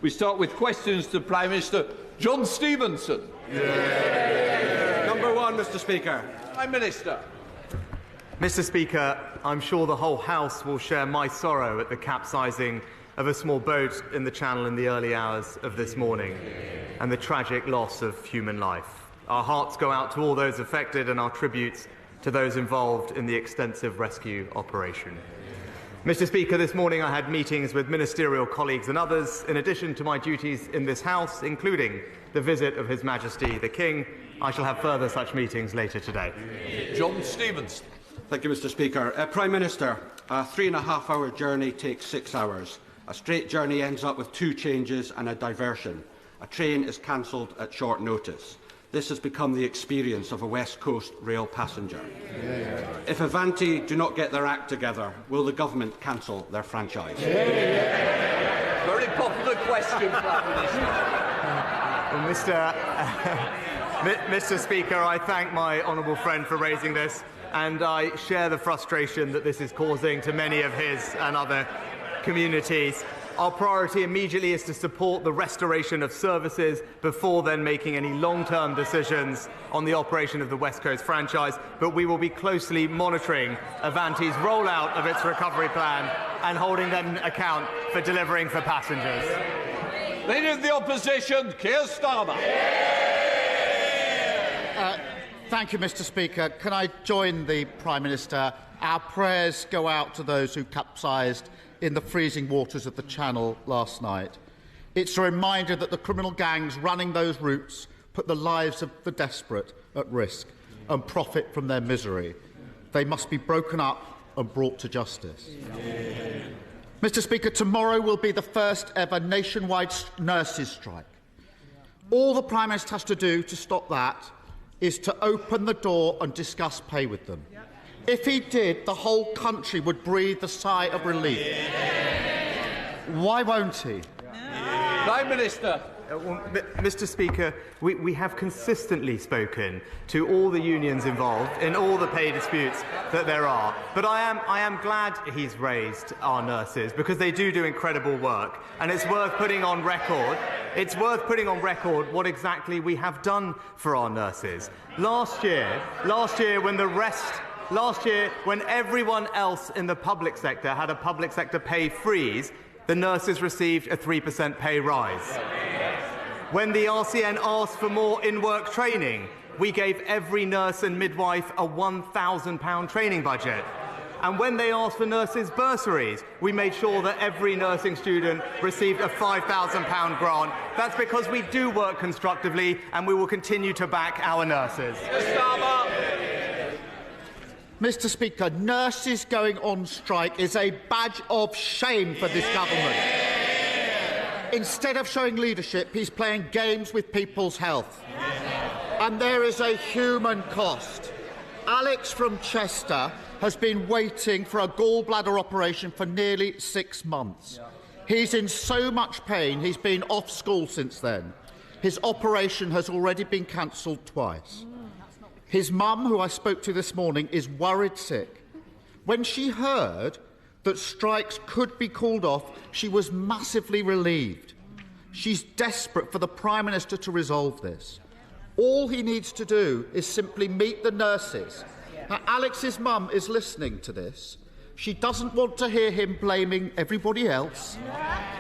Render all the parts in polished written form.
We start with questions to Prime Minister John Stevenson. Number one, Mr. Speaker. Prime Minister. Mr. Speaker, I'm sure the whole House will share my sorrow at the capsizing of a small boat in the Channel in the early hours of this morning and the tragic loss of human life. Our hearts go out to all those affected and our tributes to those involved in the extensive rescue operation. Mr. Speaker, this morning I had meetings with ministerial colleagues and others, in addition to my duties in this House, including the visit of His Majesty the King. I shall have further such meetings later today. John Stevenson. Thank you, Mr. Speaker. Prime Minister, a 3.5-hour journey takes 6 hours. A straight journey ends up with 2 changes and a diversion. A train is cancelled at short notice. This has become the experience of a West Coast rail passenger. If Avanti do not get their act together, will the government cancel their franchise? Very popular question, Prime Minister. Well, Mr. Speaker, I thank my honourable friend for raising this, and I share the frustration that this is causing to many of his and other communities. Our priority immediately is to support the restoration of services before then making any long-term decisions on the operation of the West Coast franchise, but we will be closely monitoring Avanti's rollout of its recovery plan and holding them account for delivering for passengers. Leader of the Opposition, Keir Starmer. Thank you, Mr. Speaker. Can I join the Prime Minister? Our prayers go out to those who capsized in the freezing waters of the Channel last night. It's a reminder that the criminal gangs running those routes put the lives of the desperate at risk and profit from their misery. They must be broken up and brought to justice. Mr. Speaker, tomorrow will be the first ever nationwide nurses' strike. All the Prime Minister has to do to stop that is to open the door and discuss pay with them. If he did, the whole country would breathe a sigh of relief. Why won't he? Prime Minister. Mr. Speaker, we have consistently spoken to all the unions involved in all the pay disputes that there are. But I am glad he's raised our nurses, because they do incredible work, and it's worth putting on record. It's worth putting on record what exactly we have done for our nurses. Last year, when everyone else in the public sector had a public sector pay freeze, the nurses received a 3% pay rise. When the RCN asked for more in-work training, we gave every nurse and midwife a £1,000 training budget. And when they asked for nurses' bursaries, we made sure that every nursing student received a £5,000 grant. That's because we do work constructively, and we will continue to back our nurses. Mr. Speaker, nurses going on strike is a badge of shame for this government. Instead of showing leadership, he's playing games with people's health. And there is a human cost. Alex from Chester has been waiting for a gallbladder operation for nearly 6 months. He's in so much pain, he's been off school since then. His operation has already been cancelled twice. His mum, who I spoke to this morning, is worried sick. When she heard that strikes could be called off, she was massively relieved. She's desperate for the Prime Minister to resolve this. All he needs to do is simply meet the nurses. Now, Alex's mum is listening to this. She doesn't want to hear him blaming everybody else.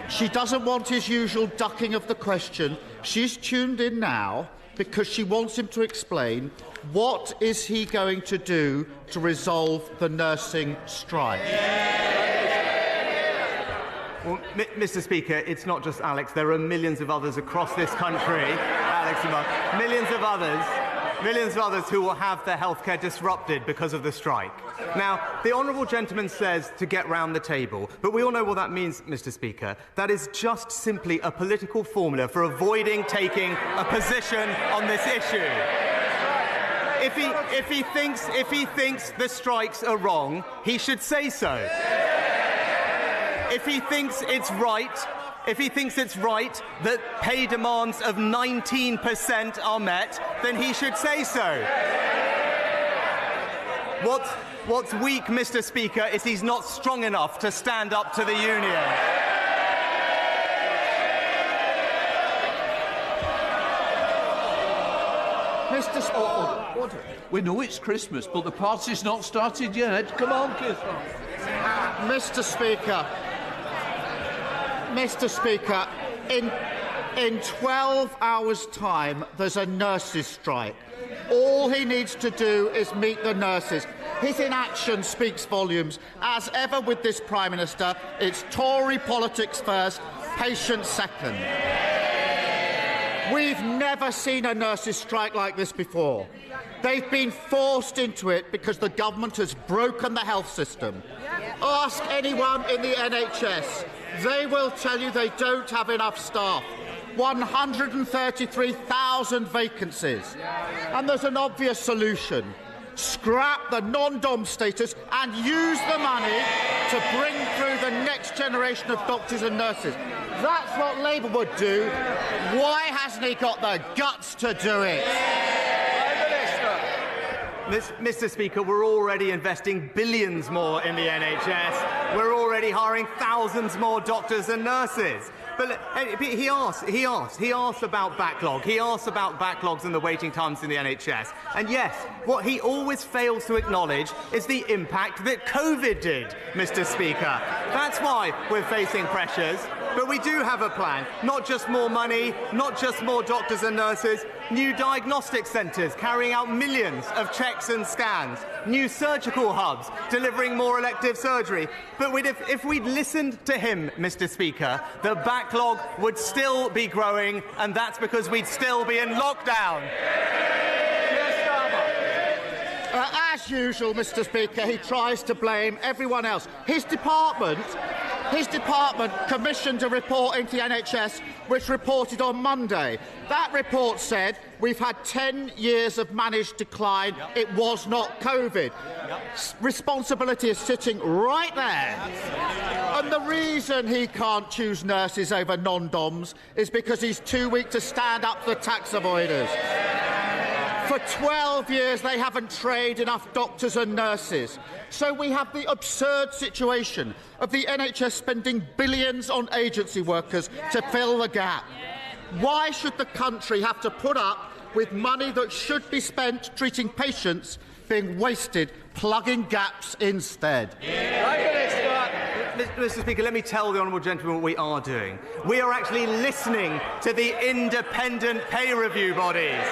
She doesn't want his usual ducking of the question. She's tuned in now because she wants him to explain what is he going to do to resolve the nursing strike. Well, Mr. Speaker, it's not just Alex. There are millions of others across this country, Alex and Mark, millions of others who will have their healthcare disrupted because of the strike. Now, the honourable gentleman says to get round the table, but we all know what that means, Mr. Speaker. That is just simply a political formula for avoiding taking a position on this issue. If he thinks the strikes are wrong, he should say so. If he thinks it's right that pay demands of 19% are met, then he should say so. What's weak, Mr. Speaker, is he's not strong enough to stand up to the union. Mr. Order. We know it's Christmas, but the party's not started yet. Come on, Keir Starmer. Mr. Speaker, in 12 hours' time, there's a nurses' strike. All he needs to do is meet the nurses. His inaction speaks volumes. As ever with this Prime Minister, it's Tory politics first, patience second. We've never seen a nurses' strike like this before. They've been forced into it because the government has broken the health system. Ask anyone in the NHS. They will tell you they don't have enough staff. 133,000 vacancies. And there's an obvious solution. Scrap the non-dom status and use the money to bring through the next generation of doctors and nurses. That's what Labour would do. Why hasn't he got the guts to do it? Mr. Speaker, we're already investing billions more in the NHS. We're already hiring thousands more doctors and nurses. But he asked about backlog. He asked about backlogs and the waiting times in the NHS. And yes, what he always fails to acknowledge is the impact that COVID did, Mr. Speaker. That's why we're facing pressures. But we do have a plan. Not just more money, not just more doctors and nurses, new diagnostic centres carrying out millions of checks and scans, new surgical hubs delivering more elective surgery. But if we'd listened to him, Mr. Speaker, the backlog would still be growing, and that's because we'd still be in lockdown. As usual, Mr. Speaker, he tries to blame everyone else. His department commissioned a report into the NHS which reported on Monday. That report said we've had 10 years of managed decline. It was not COVID. Responsibility is sitting right there. And the reason he can't choose nurses over non-doms is because he's too weak to stand up to the tax avoiders. For 12 years, they haven't trained enough doctors and nurses. So we have the absurd situation of the NHS spending billions on agency workers to fill the gap. Why should the country have to put up with money that should be spent treating patients being wasted plugging gaps instead? Mr. Speaker, let me tell the honourable gentleman what we are doing. We are actually listening to the independent pay review bodies.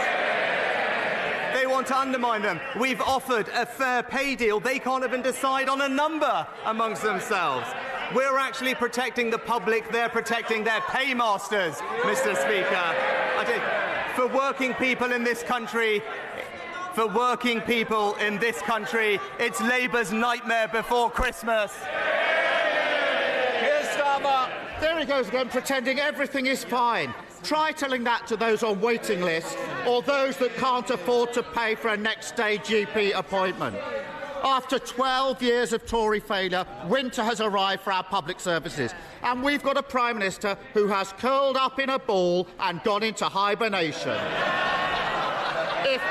They want to undermine them. We've offered a fair pay deal. They can't even decide on a number amongst themselves. We're actually protecting the public. They're protecting their paymasters, Mr. Speaker. For working people in this country, it's Labour's nightmare before Christmas. Keir Starmer. There he goes again, pretending everything is fine. Try telling that to those on waiting lists or those that can't afford to pay for a next-day GP appointment. After 12 years of Tory failure, winter has arrived for our public services, and we've got a Prime Minister who has curled up in a ball and gone into hibernation. If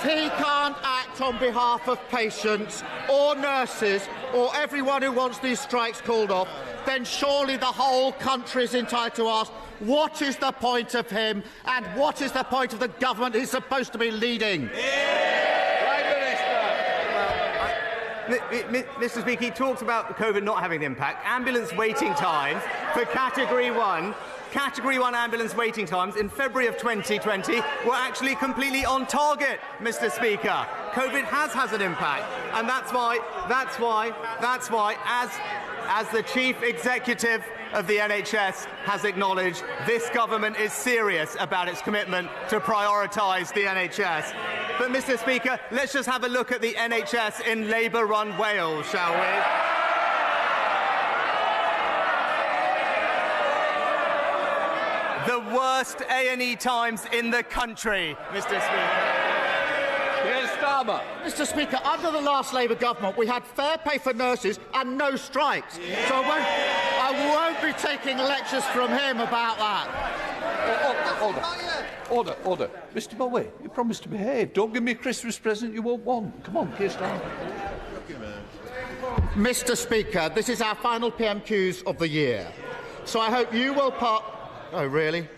he can't act on behalf of patients or nurses or everyone who wants these strikes called off, then surely the whole country is entitled to ask, what is the point of him and what is the point of the government he's supposed to be leading? Mr. Speaker, he talks about COVID not having an impact. Ambulance waiting times for Category 1 ambulance waiting times in February of 2020 were actually completely on target, Mr. Speaker. COVID has an impact, and that's why, as the Chief Executive of the NHS has acknowledged, this government is serious about its commitment to prioritise the NHS. But, Mr. Speaker, let's just have a look at the NHS in Labour-run Wales, shall we? The worst A&E times in the country, Mr. Speaker. Keir Starmer. Mr. Speaker, under the last Labour government, we had fair pay for nurses and no strikes. So I won't be taking lectures from him about that. Order. Mr. Bowie, you promised to behave. Don't give me a Christmas present you won't want. Come on, Keir Starmer. Mr. Speaker, this is our final PMQs of the year. So I hope you will Oh, really?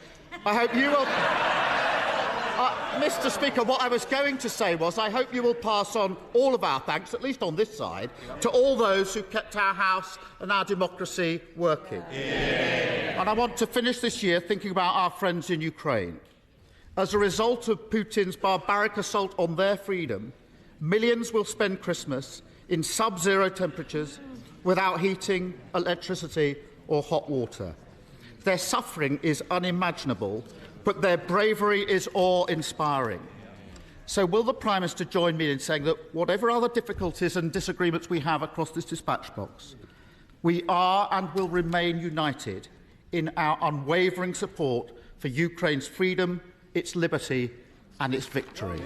I hope you will... Mr. Speaker, what I was going to say was I hope you will pass on all of our thanks, at least on this side, to all those who kept our House and our democracy working. Yeah. And I want to finish this year thinking about our friends in Ukraine. As a result of Putin's barbaric assault on their freedom, millions will spend Christmas in sub-zero temperatures without heating, electricity or hot water. Their suffering is unimaginable, but their bravery is awe-inspiring. So will the Prime Minister join me in saying that whatever other difficulties and disagreements we have across this dispatch box, we are and will remain united in our unwavering support for Ukraine's freedom, its liberty and its victory?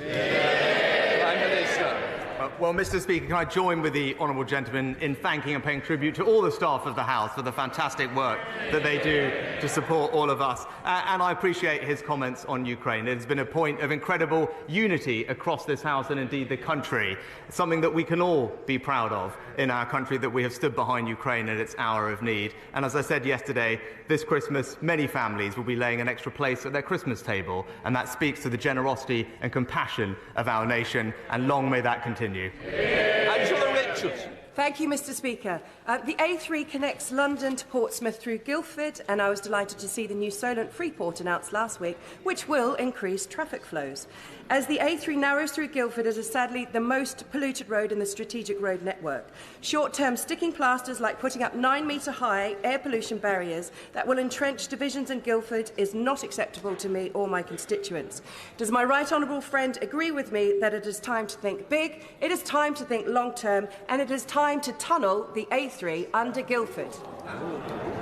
Well, Mr. Speaker, can I join with the honourable gentleman in thanking and paying tribute to all the staff of the House for the fantastic work that they do to support all of us. And I appreciate his comments on Ukraine. It has been a point of incredible unity across this House and indeed the country, something that we can all be proud of in our country, that we have stood behind Ukraine at its hour of need. And as I said yesterday, this Christmas, many families will be laying an extra place at their Christmas table, and that speaks to the generosity and compassion of our nation, and long may that continue. Angela Richards. Thank you, Mr. Speaker. The A3 connects London to Portsmouth through Guildford, and I was delighted to see the new Solent Freeport announced last week, which will increase traffic flows. As the A3 narrows through Guildford, it is sadly the most polluted road in the strategic road network. Short-term sticking plasters like putting up 9-metre-high air pollution barriers that will entrench divisions in Guildford is not acceptable to me or my constituents. Does my right honourable friend agree with me that it is time to think big, it is time to think long-term, and it is time to tunnel the A3 under Guildford?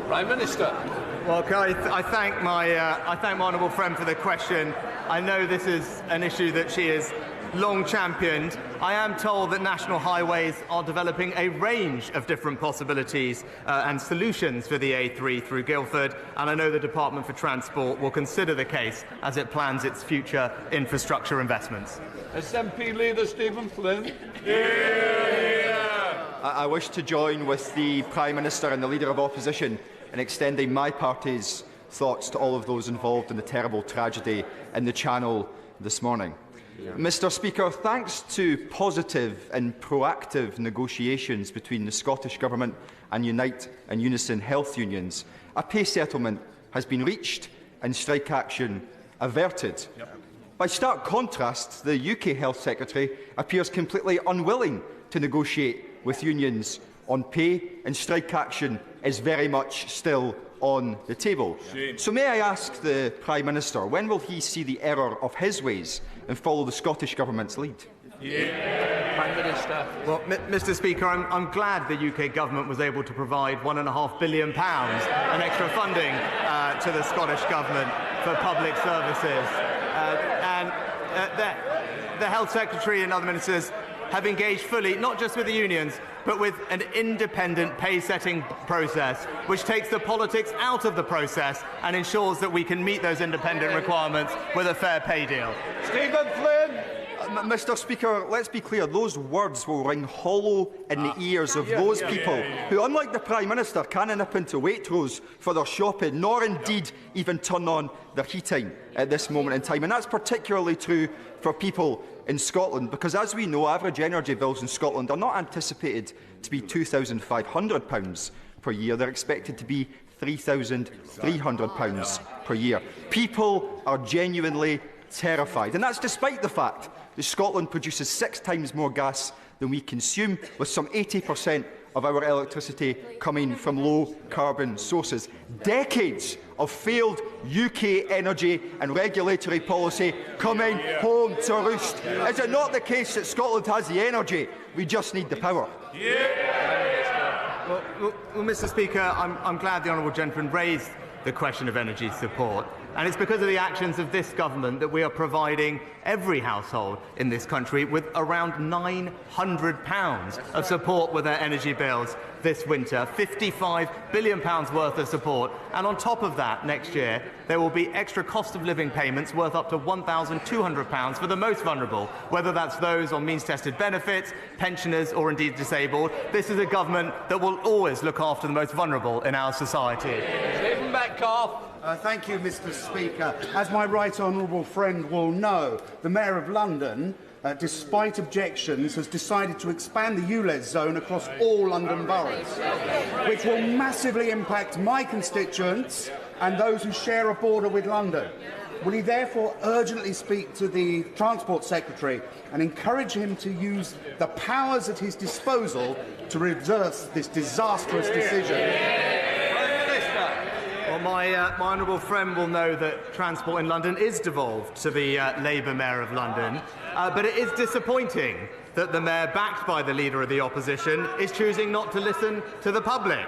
Prime Minister. Well, I thank my honourable friend for the question. I know this is an issue that she has long championed. I am told that National Highways are developing a range of different possibilities and solutions for the A3 through Guildford, and I know the Department for Transport will consider the case as it plans its future infrastructure investments. SNP Leader Stephen Flynn. I wish to join with the Prime Minister and the Leader of Opposition in extending my party's thoughts to all of those involved in the terrible tragedy in the Channel this morning. Mr. Speaker, thanks to positive and proactive negotiations between the Scottish Government and Unite and Unison health unions, a pay settlement has been reached and strike action averted. By stark contrast, the UK Health Secretary appears completely unwilling to negotiate with unions on pay, and strike action is very much still on the table. So may I ask the Prime Minister, when will he see the error of his ways and follow the Scottish Government's lead? Prime Minister. Well, Mr. Speaker, I'm glad the UK Government was able to provide £1.5 billion in extra funding to the Scottish Government for public services. The Health Secretary and other ministers have engaged fully, not just with the unions, but with an independent pay-setting process, which takes the politics out of the process and ensures that we can meet those independent requirements with a fair pay deal. Stephen Flynn. Mr. Speaker, let's be clear, those words will ring hollow in the ears of those people who, unlike the Prime Minister, can't nip into Waitrose for their shopping, nor indeed even turn on their heating at this moment in time. And that's particularly true for people in Scotland, because as we know, average energy bills in Scotland are not anticipated to be £2,500 per year. They're expected to be £3,300 per year. People are genuinely terrified, and that's despite the fact that Scotland produces 6 times more gas than we consume, with some 80% of our electricity coming from low-carbon sources. Decades of failed UK energy and regulatory policy coming home to roost. Is it not the case that Scotland has the energy? We just need the power. Well, Mr. Speaker, I'm glad the honourable gentleman raised the question of energy support. And it's because of the actions of this government that we are providing every household in this country with around £900 of support with their energy bills this winter, £55 billion worth of support. And on top of that, next year, there will be extra cost of living payments worth up to £1,200 for the most vulnerable, whether that's those on means-tested benefits, pensioners, or indeed disabled. This is a government that will always look after the most vulnerable in our society. Stephen Beck. Metcalfe. Thank you, Mr. Speaker. As my right honourable friend will know, the Mayor of London, despite objections, has decided to expand the ULEZ zone across all London boroughs, which will massively impact my constituents and those who share a border with London. Will he therefore urgently speak to the Transport Secretary and encourage him to use the powers at his disposal to reverse this disastrous decision? Well, my honourable friend will know that transport in London is devolved to the Labour Mayor of London, but it is disappointing that the Mayor, backed by the Leader of the Opposition, is choosing not to listen to the public.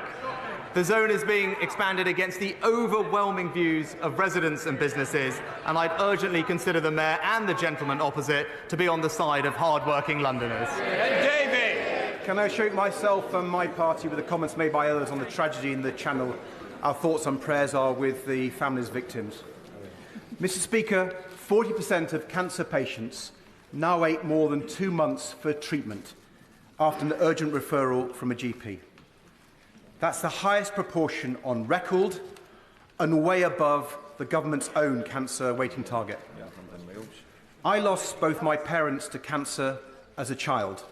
The zone is being expanded against the overwhelming views of residents and businesses, and I'd urgently consider the Mayor and the gentleman opposite to be on the side of hard-working Londoners. David! Can I associate myself and my party with the comments made by others on the tragedy in the Channel? Our thoughts and prayers are with the families' victims. Mr. Speaker, 40% of cancer patients now wait more than 2 months for treatment after an urgent referral from a GP. That's the highest proportion on record and way above the government's own cancer waiting target. I lost both my parents to cancer as a child,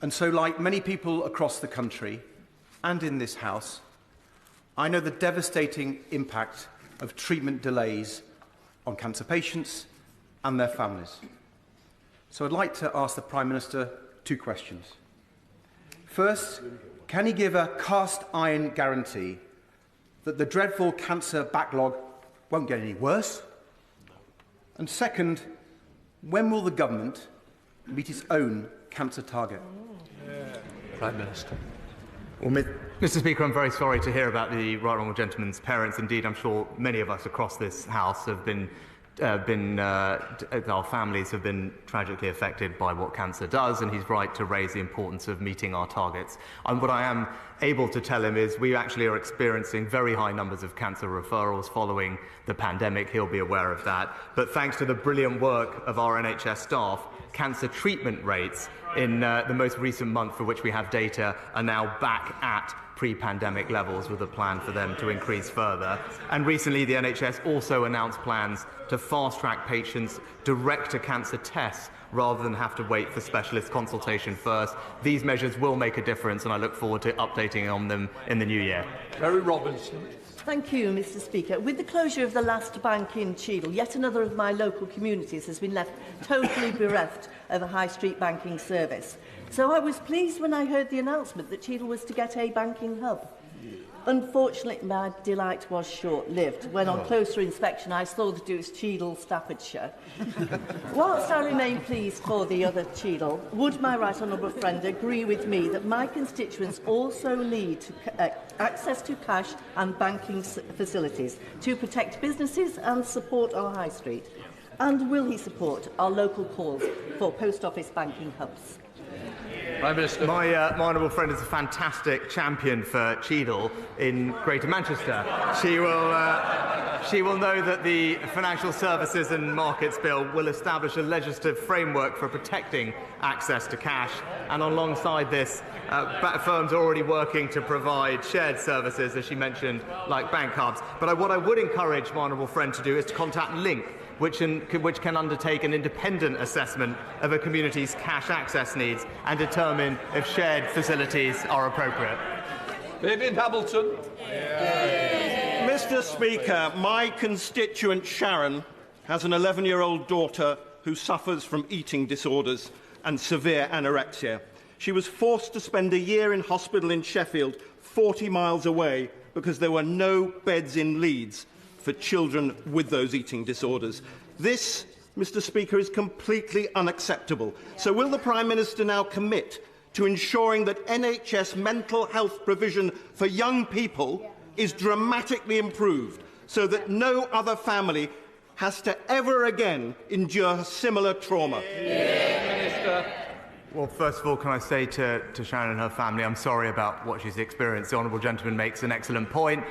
and so, like many people across the country and in this House, I know the devastating impact of treatment delays on cancer patients and their families. So I'd like to ask the Prime Minister 2 questions. First, can he give a cast-iron guarantee that the dreadful cancer backlog won't get any worse? And second, when will the government meet its own cancer target? Prime Minister. Well, Mr. Speaker, I'm very sorry to hear about the right honourable gentleman's parents. Indeed, I'm sure many of us across this House have our families have been tragically affected by what cancer does, and he's right to raise the importance of meeting our targets. And what I am able to tell him is we actually are experiencing very high numbers of cancer referrals following the pandemic. He'll be aware of that. But thanks to the brilliant work of our NHS staff, cancer treatment rates in the most recent month for which we have data are now back at pre-pandemic levels, with a plan for them to increase further. And recently the NHS also announced plans to fast-track patients direct to cancer tests rather than have to wait for specialist consultation first. These measures will make a difference, and I look forward to updating on them in the new year. Mary Robinson. Thank you, Mr. Speaker. With the closure of the last bank in Cheadle, yet another of my local communities has been left totally bereft of a high street banking service. So I was pleased when I heard the announcement that Cheadle was to get a banking hub. Unfortunately, my delight was short-lived. When on closer inspection I saw that it was Cheadle, Staffordshire. Whilst I remain pleased for the other Cheadle, would my right honourable friend agree with me that my constituents also need access to cash and banking facilities to protect businesses and support our high street? And will he support our local calls for post office banking hubs? Prime Minister. My honourable friend is a fantastic champion for Cheadle in Greater Manchester. She will know that the Financial Services and Markets Bill will establish a legislative framework for protecting access to cash, and alongside this, firms are already working to provide shared services, as she mentioned, like bank hubs. But what I would encourage my honourable friend to do is to contact Link, which can undertake an independent assessment of a community's cash access needs and determine if shared facilities are appropriate. Vivian Hamilton. Mr. Speaker, my constituent Sharon has an 11-year-old daughter who suffers from eating disorders and severe anorexia. She was forced to spend a year in hospital in Sheffield, 40 miles away, because there were no beds in Leeds for children with those eating disorders. This, Mr. Speaker, is completely unacceptable. So will the Prime Minister now commit to ensuring that NHS mental health provision for young people is dramatically improved so that no other family has to ever again endure similar trauma? Minister. Well, first of all, can I say to Sharon and her family, I'm sorry about what she's experienced. The honourable gentleman makes an excellent point.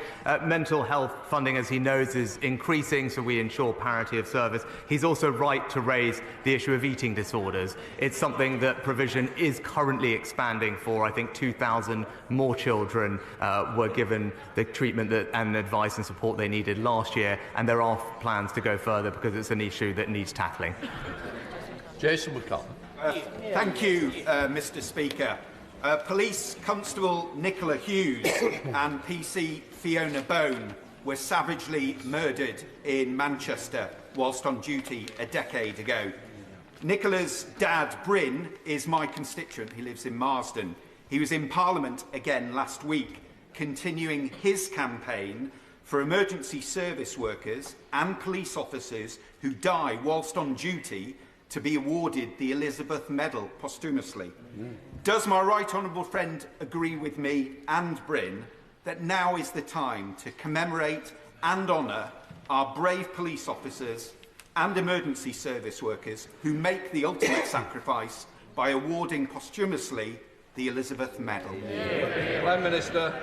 Mental health funding, as he knows, is increasing, so we ensure parity of service. He's also right to raise the issue of eating disorders. It's something that provision is currently expanding for. I think 2,000 more children were given the treatment and advice and support they needed last year, and there are plans to go further because it's an issue that needs tackling. Jason McCall. Thank you, Mr. Speaker. Police Constable Nicola Hughes and PC Fiona Bone were savagely murdered in Manchester whilst on duty a decade ago. Nicola's dad, Bryn, is my constituent. He lives in Marsden. He was in Parliament again last week, continuing his campaign for emergency service workers and police officers who die whilst on duty to be awarded the Elizabeth Medal posthumously. Does my right honourable friend agree with me and Bryn that now is the time to commemorate and honour our brave police officers and emergency service workers who make the ultimate sacrifice by awarding posthumously the Elizabeth Medal? Prime Minister.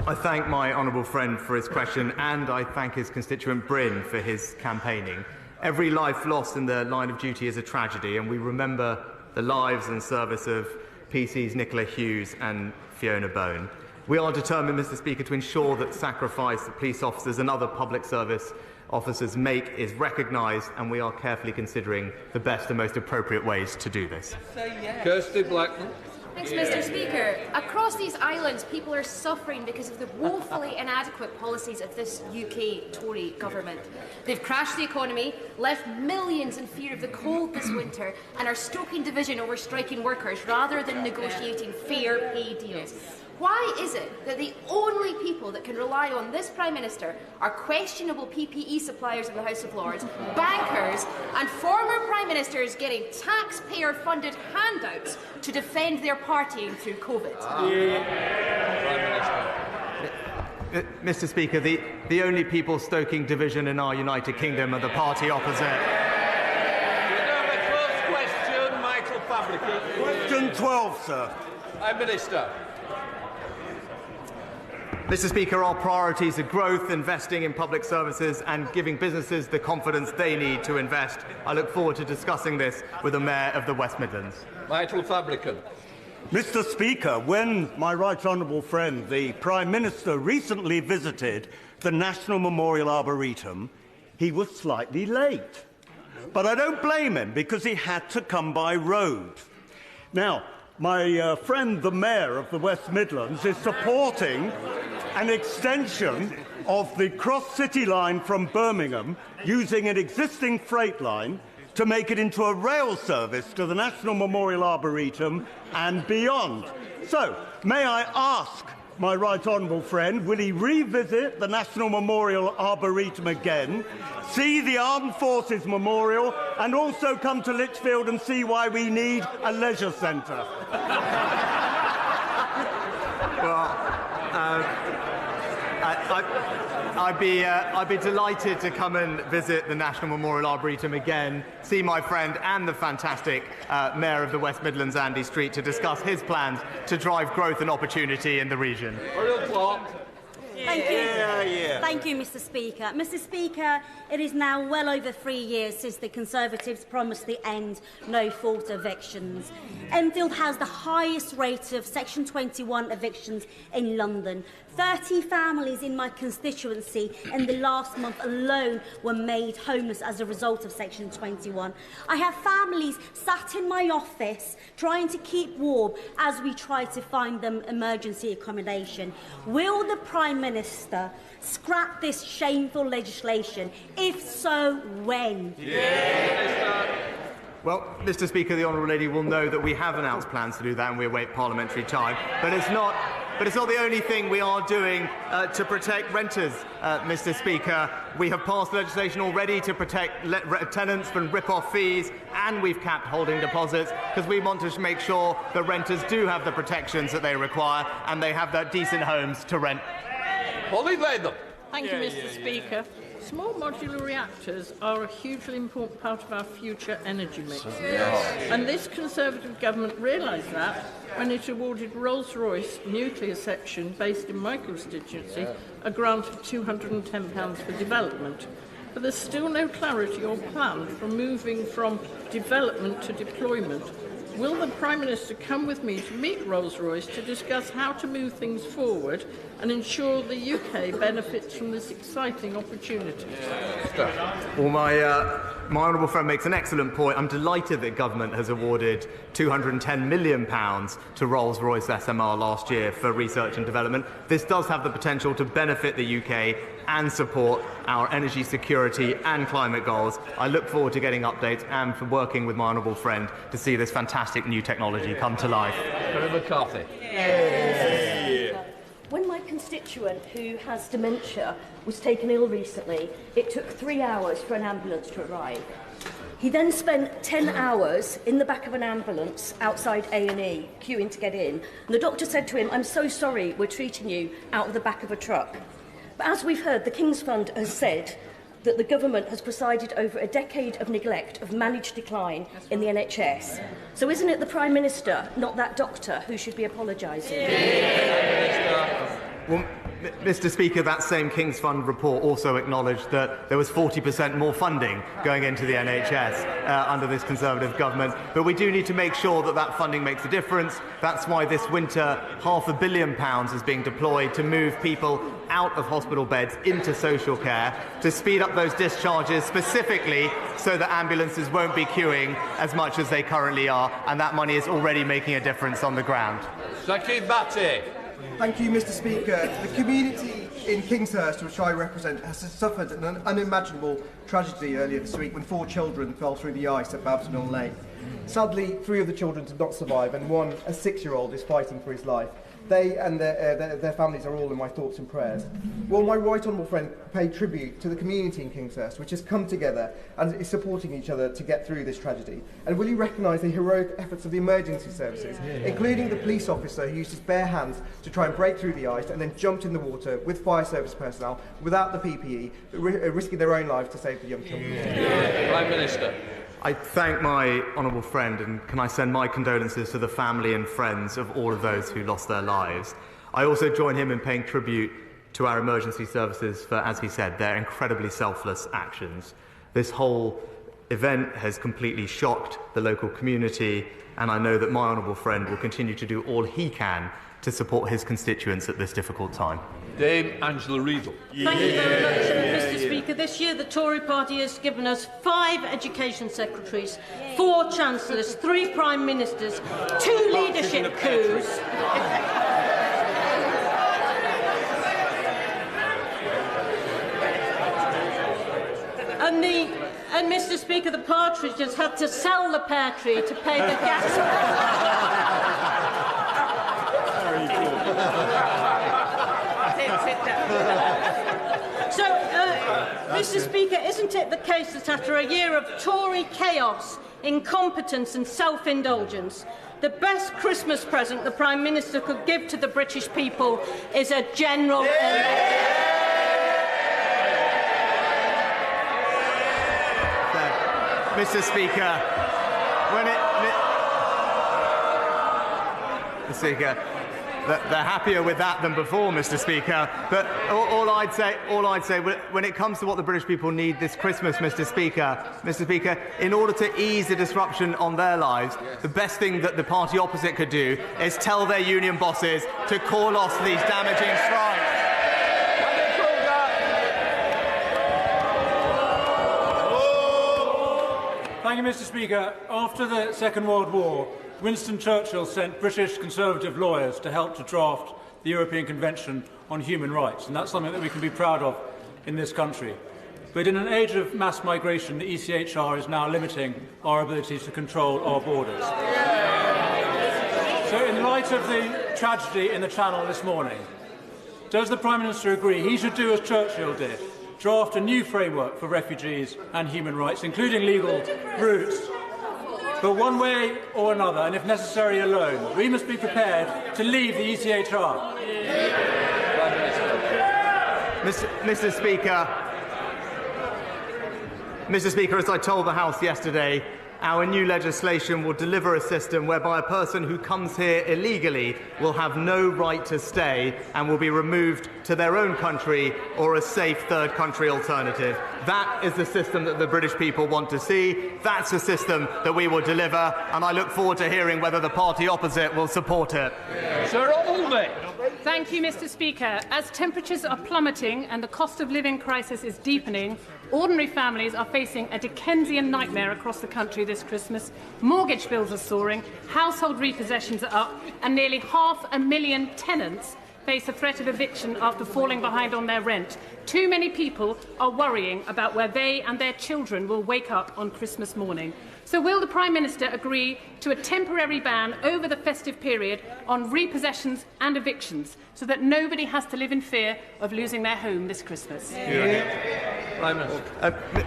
I thank my honourable friend for his question, and I thank his constituent Bryn for his campaigning. Every life lost in the line of duty is a tragedy, and we remember the lives and service of PC's Nicola Hughes and Fiona Bone. We are determined, Mr. Speaker, to ensure that sacrifice that police officers and other public service officers make is recognised, and we are carefully considering the best and most appropriate ways to do this. Kirsty Blackman. Thanks, Mr. Speaker. Across these islands, people are suffering because of the woefully inadequate policies of this UK Tory government. They've crashed the economy, left millions in fear of the cold this winter, and are stoking division over striking workers rather than negotiating fair pay deals. Why is it that the only people that can rely on this Prime Minister are questionable PPE suppliers in the House of Lords, bankers, and former Prime Ministers getting taxpayer-funded handouts to defend their partying through COVID? Mr. Speaker, the only people stoking division in our United Kingdom are the party opposite. Question, Michael Fabricant. Question 12, sir. Prime Minister. Mr. Speaker, our priorities are growth, investing in public services and giving businesses the confidence they need to invest. I look forward to discussing this with the Mayor of the West Midlands. Michael Fabricant. Mr. Speaker, when my right honourable friend, the Prime Minister, recently visited the National Memorial Arboretum, he was slightly late. But I don't blame him, because he had to come by road. Now, my friend, the Mayor of the West Midlands, is supporting an extension of the cross-city line from Birmingham using an existing freight line to make it into a rail service to the National Memorial Arboretum and beyond. So, may I ask my right honourable friend, will he revisit the National Memorial Arboretum again, see the Armed Forces Memorial, and also come to Lichfield and see why we need a leisure centre? I'd be delighted to come and visit the National Memorial Arboretum again, see my friend and the fantastic Mayor of the West Midlands, Andy Street, to discuss his plans to drive growth and opportunity in the region. Thank you. Thank you, Mr. Speaker. Mr. Speaker, it is now well over 3 years since the Conservatives promised the end no-fault evictions. Enfield has the highest rate of Section 21 evictions in London. 30 families in my constituency in the last month alone were made homeless as a result of Section 21. I have families sat in my office trying to keep warm as we try to find them emergency accommodation. Will the Prime Minister scrap this shameful legislation? If so, when? Well, Mr. Speaker, the Honourable Lady will know that we have announced plans to do that and we await parliamentary time. But it's not the only thing we are doing to protect renters, Mr. Speaker. We have passed legislation already to protect tenants from rip-off fees, and we've capped holding deposits because we want to make sure that renters do have the protections that they require and they have decent homes to rent. Holly Latham. Thank you, Mr. Speaker. Small modular reactors are a hugely important part of our future energy mix. And this Conservative government realised that when it awarded Rolls-Royce nuclear section based in my constituency a grant of £210 for development. But there's still no clarity or plan for moving from development to deployment. Will the Prime Minister come with me to meet Rolls-Royce to discuss how to move things forward and ensure the UK benefits from this exciting opportunity? Well, my honourable friend makes an excellent point. I'm delighted that government has awarded £210 million to Rolls-Royce SMR last year for research and development. This does have the potential to benefit the UK and support our energy security and climate goals. I look forward to getting updates and for working with my honourable friend to see this fantastic new technology come to life. Senator McCarthy. When my constituent who has dementia was taken ill recently, it took 3 hours for an ambulance to arrive. He then spent 10 hours in the back of an ambulance outside A&E, queuing to get in. And the doctor said to him, "I'm so sorry, we're treating you out of the back of a truck." But as we've heard, the King's Fund has said that the government has presided over a decade of neglect of managed decline in the NHS. So isn't it the Prime Minister, not that doctor, who should be apologising? Well, Mr. Speaker, that same King's Fund report also acknowledged that there was 40% more funding going into the NHS under this Conservative government. But we do need to make sure that that funding makes a difference. That's why this winter £500 million is being deployed to move people out of hospital beds into social care, to speed up those discharges specifically so that ambulances won't be queuing as much as they currently are. And that money is already making a difference on the ground. Zaki Bhatti. Thank you, Mr. Speaker. The community in Kingshurst, which I represent, has suffered an unimaginable tragedy earlier this week when 4 children fell through the ice at Babsonville Lake. Sadly, 3 of the children did not survive, and one, a 6-year-old, is fighting for his life. They and their families are all in my thoughts and prayers. Will my right honourable friend pay tribute to the community in Kingshurst, which has come together and is supporting each other to get through this tragedy? And will you recognise the heroic efforts of the emergency services, including the police officer who used his bare hands to try and break through the ice and then jumped in the water with fire service personnel without the PPE, risking their own lives to save the young children? Prime Minister. I thank my honourable friend, and can I send my condolences to the family and friends of all of those who lost their lives. I also join him in paying tribute to our emergency services for, as he said, their incredibly selfless actions. This whole event has completely shocked the local community, and I know that my honourable friend will continue to do all he can to support his constituents at this difficult time. Dame Angela Riedel. Thank you very much, Mr. Speaker. This year the Tory party has given us 5 education secretaries, 4 chancellors, 3 prime ministers, 2 leadership coups. And Mr. Speaker, the partridges had to sell the pear tree to pay the gas. So, Mr. Speaker, isn't it the case that after a year of Tory chaos, incompetence and self-indulgence, the best Christmas present the Prime Minister could give to the British people is a general election? Mr. Speaker, Mr. Speaker, they're happier with that than before, Mr. Speaker. But all I'd say, when it comes to what the British people need this Christmas, Mr. Speaker, in order to ease the disruption on their lives, the best thing that the party opposite could do is tell their union bosses to call off these damaging strikes. Thank you, Mr. Speaker. After the Second World War, Winston Churchill sent British Conservative lawyers to help to draft the European Convention on Human Rights, and that's something that we can be proud of in this country. But in an age of mass migration, the ECHR is now limiting our ability to control our borders. So in light of the tragedy in the Channel this morning, does the Prime Minister agree he should do as Churchill did, draft a new framework for refugees and human rights, including legal routes, but one way or another, and if necessary alone, we must be prepared to leave the ECHR? Mr. Speaker, as I told the House yesterday, our new legislation will deliver a system whereby a person who comes here illegally will have no right to stay and will be removed to their own country or a safe third country alternative. That is the system that the British people want to see. That's the system that we will deliver, and I look forward to hearing whether the party opposite will support it. Sir Olney. Thank you, Mr. Speaker. As temperatures are plummeting and the cost of living crisis is deepening, ordinary families are facing a Dickensian nightmare across the country this Christmas. Mortgage bills are soaring, household repossessions are up, and nearly 500,000 tenants face a threat of eviction after falling behind on their rent. Too many people are worrying about where they and their children will wake up on Christmas morning. So will the Prime Minister agree to a temporary ban over the festive period on repossessions and evictions so that nobody has to live in fear of losing their home this Christmas?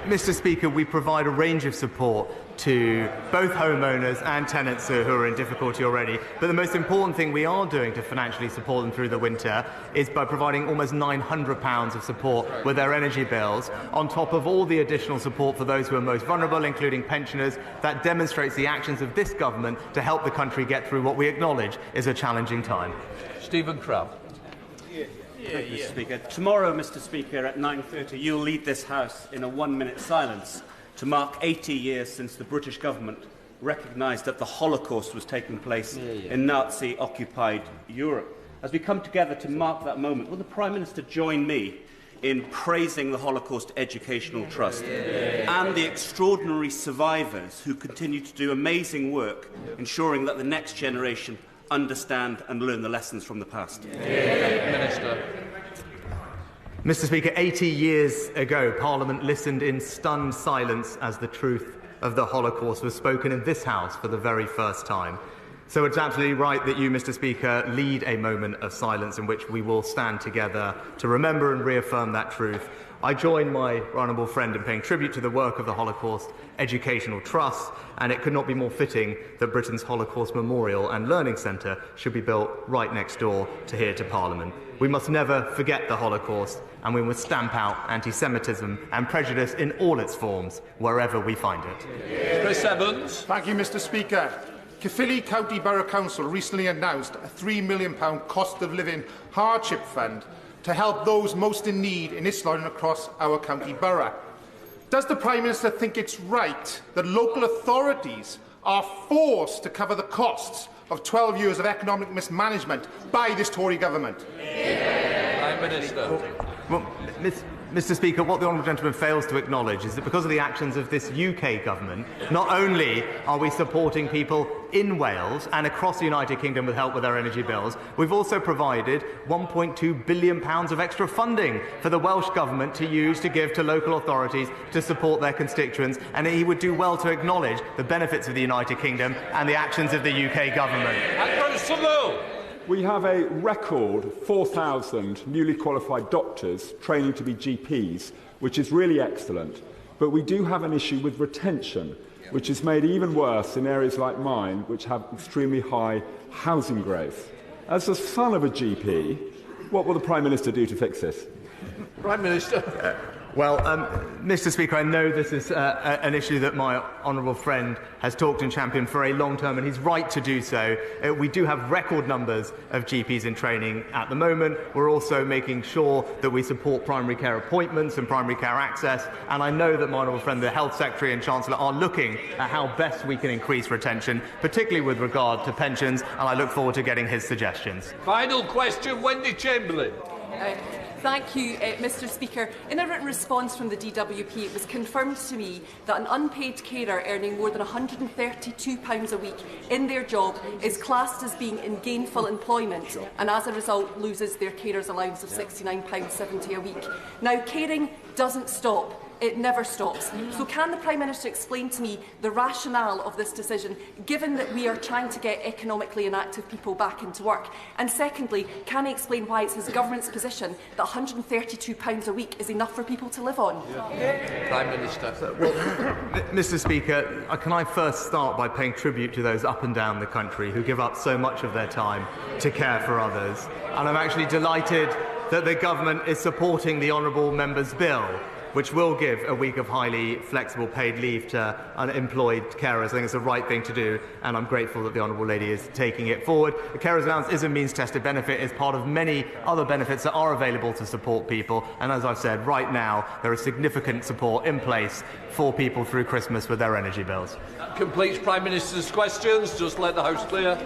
Mr. Speaker, we provide a range of support to both homeowners and tenants who are in difficulty already. But the most important thing we are doing to financially support them through the winter is by providing almost £900 of support with their energy bills, on top of all the additional support for those who are most vulnerable, including pensioners. That demonstrates the actions of this government to help the country get through what we acknowledge is a challenging time. Stephen Crabb. Thank you, Mr. Speaker. Tomorrow, Mr. Speaker, at 9:30, you'll lead this House in a 1-minute silence to mark 80 years since the British government recognised that the Holocaust was taking place in Nazi-occupied Europe. As we come together to mark that moment, will the Prime Minister join me in praising the Holocaust Educational Trust and the extraordinary survivors who continue to do amazing work, ensuring that the next generation understand and learn the lessons from the past? Minister. Mr. Speaker, 80 years ago, Parliament listened in stunned silence as the truth of the Holocaust was spoken in this House for the very first time. So it's absolutely right that you, Mr. Speaker, lead a moment of silence in which we will stand together to remember and reaffirm that truth. I join my honourable friend in paying tribute to the work of the Holocaust Educational Trust, and it could not be more fitting that Britain's Holocaust Memorial and Learning Centre should be built right next door to here to Parliament. We must never forget the Holocaust, and we must stamp out anti-Semitism and prejudice in all its forms, wherever we find it. Chris Evans. Thank you, Mr. Speaker. Caerphilly County Borough Council recently announced a £3 million cost of living hardship fund to help those most in need in Islwyn across our county borough. Does the Prime Minister think it's right that local authorities are forced to cover the costs of 12 years of economic mismanagement by this Tory government? Prime Minister. Well, Mr. Speaker, what the honourable gentleman fails to acknowledge is that because of the actions of this UK government, not only are we supporting people in Wales and across the United Kingdom with help with their energy bills, we've also provided £1.2 billion of extra funding for the Welsh Government to use to give to local authorities to support their constituents, and he would do well to acknowledge the benefits of the United Kingdom and the actions of the UK government. We have a record 4,000 newly qualified doctors training to be GPs, which is really excellent. But we do have an issue with retention, which is made even worse in areas like mine, which have extremely high housing growth. As the son of a GP, what will the Prime Minister do to fix this? Prime Minister. Well, Mr. Speaker, I know this is an issue that my honourable friend has talked and championed for a long time, and he's right to do so. We do have record numbers of GPs in training at the moment. We're also making sure that we support primary care appointments and primary care access, and I know that my honourable friend, the Health Secretary and Chancellor, are looking at how best we can increase retention, particularly with regard to pensions, and I look forward to getting his suggestions. Final question, Wendy Chamberlain. Thank you, Mr. Speaker. In a written response from the DWP, it was confirmed to me that an unpaid carer earning more than £132 a week in their job is classed as being in gainful employment and as a result loses their carer's allowance of £69.70 a week. Now, caring doesn't stop. It never stops. So can the Prime Minister explain to me the rationale of this decision, given that we are trying to get economically inactive people back into work? And secondly, can he explain why it's his government's position that £132 a week is enough for people to live on? Prime Minister. Well, Mr. Speaker, can I first start by paying tribute to those up and down the country who give up so much of their time to care for others? And I'm actually delighted that the government is supporting the honourable member's bill, which will give a week of highly flexible paid leave to unemployed carers. I think it's the right thing to do, and I'm grateful that the honourable lady is taking it forward. The carers allowance is a means-tested benefit. It's part of many other benefits that are available to support people, and as I've said, right now there is significant support in place for people through Christmas with their energy bills. That completes Prime Minister's questions. Just let the House clear.